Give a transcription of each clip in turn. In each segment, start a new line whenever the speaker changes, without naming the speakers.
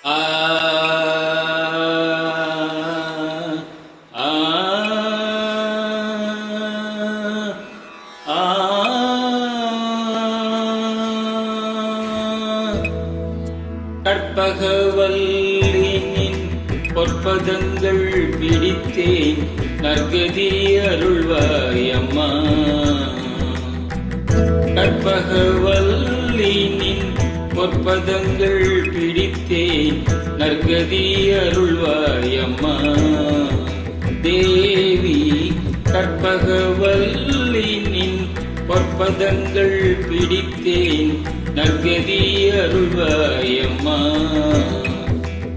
ஆ ஆ ஆ கற்பகவல்லினின் பொற்பதங்கள் பிடித்தேன் நற்கதி அருள்வாயம்மா. கற்பகவல்லினின் பொற்பதங்கள் பிடித்தேன் நற்கதி அருள்வாயம்மா. தேவி கற்பகவல்லினின் பொற்பதங்கள் பிடித்தேன் நற்கதி அருள்வாயம்மா.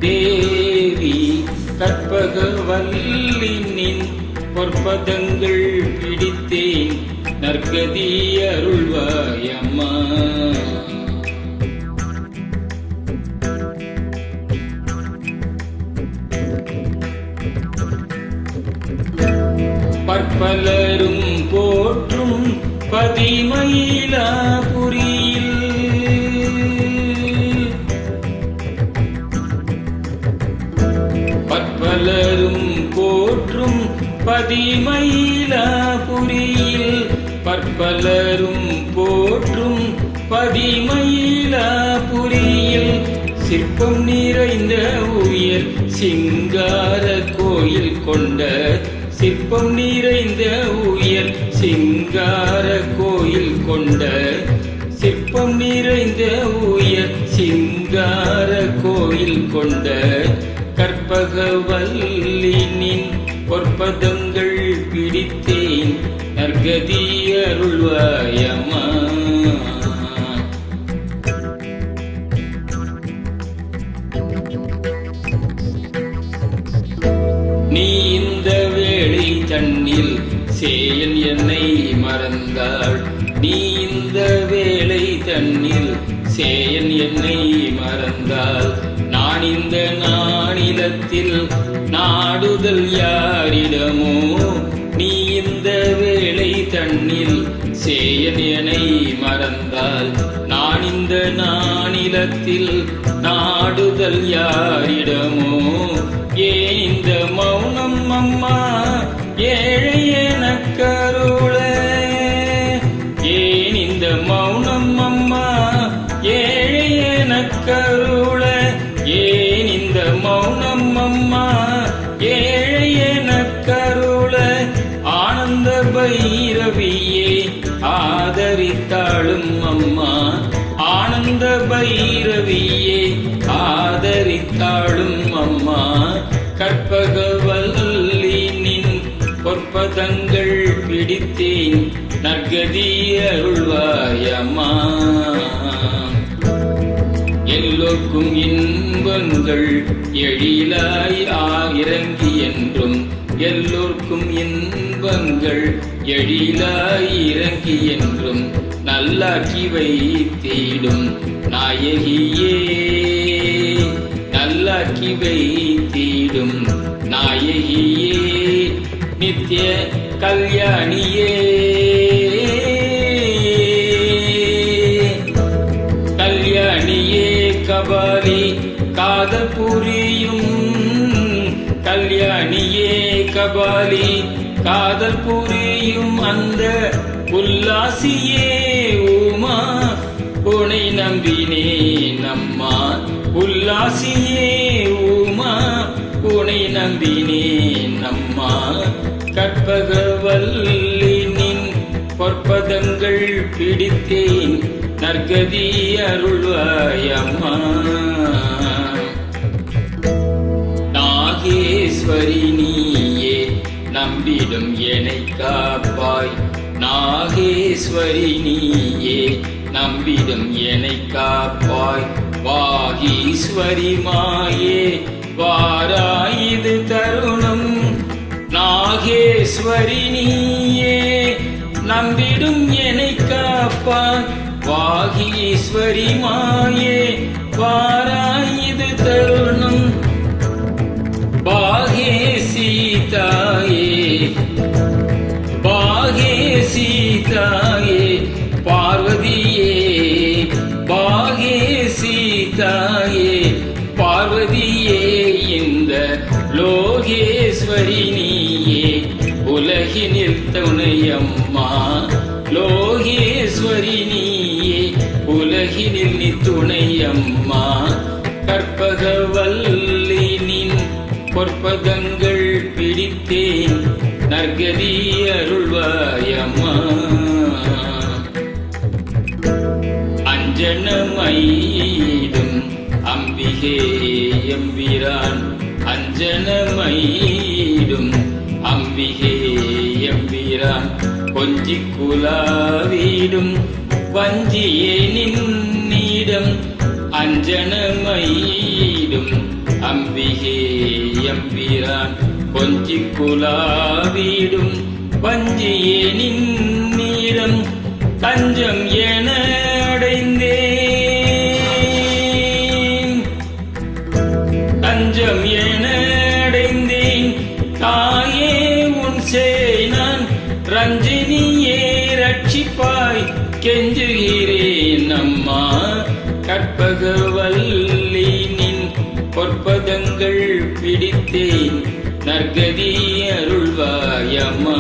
தேவி கற்பகவல்லினின் பொற்பதங்கள் பிடித்தேன் நற்கதி அருள்வாயம்மா. பற்பலரும் போற்றும் பதிமயிலாபுரியில் பற்பலரும் போற்றும் பதிமயிலாபுரியில் பற்பலரும் போற்றும் பதிமயிலாபுரியில் சிற்பம் நிறைந்த உயர் சிங்கார கோயில் கொண்ட சிற்பம் நிறைந்த உயர் சிங்கார கோயில் கொண்ட சிற்பம் நிறைந்த உயர் சிங்கார கோயில் கொண்ட கற்பகவல்லினின் பொற்பதங்கள் பிடித்தேன் நற்கதி அருள்வாயம்மா. நீ இந்த வேளை தன்னில் சேயன் என்னை மறந்தாள். நீ இந்த வேளை தன்னில் சேயன் என்னை மறந்தாள். நான் இந்த நானிலத்தில் நாடுதல் யாரிடமோ. நீ இந்த வேளை தன்னில் சேயன் என்னை மறந்தாள். நான் இந்த நானிலத்தில் நாடுதல் யாரிடமோ. ஏன் இந்த மௌனம் அம்மா ஏழை எனக்கருள. ஏன் இந்த மௌனம் அம்மா ஏழை எனக்கருள. ஏன் இந்த மௌனம் அம்மா ஏழை எனக்கருள. ஆனந்த பைரவியே ஆதரித்தாளும் அம்மா. ஆனந்த பைரவியே ஆதரித்தாளும் அம்மா. கற்பகவல்லினின் பொற்பதங்கள் பிடித்தேன் நற்கதி அருள்வாயம்மா. எல்லோர்க்கும் இன்பங்கள் எழிலாய் இறங்கி என்றும் எல்லோர்க்கும் இன்பங்கள் எழிலாய் இறங்கி என்றும் நல்லாக்கி வைத்திடும் நாயகியே. நல்லாக்கி வைத்திடும் நாயகியே நித்ய கல்யாணியே. கல்யாணியே கபாலி காதல் புரியும். கல்யாணியே கபாலி காதல் புரியும் அந்த உல்லாசியே உமா. உனை நம்பினேன் அம்மா உல்லாசியே உமா. உனை நம்பினேன் அம்மா. கற்பகவல்லினின் பொற்பதங்கள் பிடித்தேன் நற்கதி அருள்வாயம்மா. நாகேஸ்வரி நீயே நம்பிடும் என்னை காப்பாய். நாகேஸ்வரி நீயே நம்பிடும் என்னை காப்பாய். வாகீஸ்வரி மாயே வாராயுது தருணம். நாகேஸ்வரி நீயே நம்பிடும் என்னை காப்பாய். வாகீஸ்வரி மாயே வாராயுது தருணம். பாகே சீதாயே பாகே சீதாயே பார்வதியே. பாகே சீதாயே பார்வதி லோகேஸ்வரி நீயே உலகினில் துணையம்மா லோகேஸ்வரி நீயே உலகினில் நீ துணையம்மா கற்பகவல்லி நின் பொற்பதங்கள் பிடித்தேன் நற்கதி அருள்வாயம்மா அஞ்சனமயிடும் அம்பிகே எம்பிரான் அஞ்சனமயிடும் அம்பிகே எம்பிரான் கொஞ்சிக் குலாவிடும் வஞ்சியே நின்னிடம் அஞ்சனமயிடும் அம்பிகே எம்பிரான் கொஞ்சிக் குலாவிடும் வஞ்சியே நின்னிடம் தஞ்சம் என அடைந்தேன் தஞ்சம் என அடைந்தேன் தாயே உன் சேனான் ரஞ்சினியே ரட்சிப்பாய் கெஞ்சுகிறேன் அம்மா கற்பகவல்லி நின் பொற்பதங்கள் பிடித்தேன் நற்கதி அருள்வாயம்மா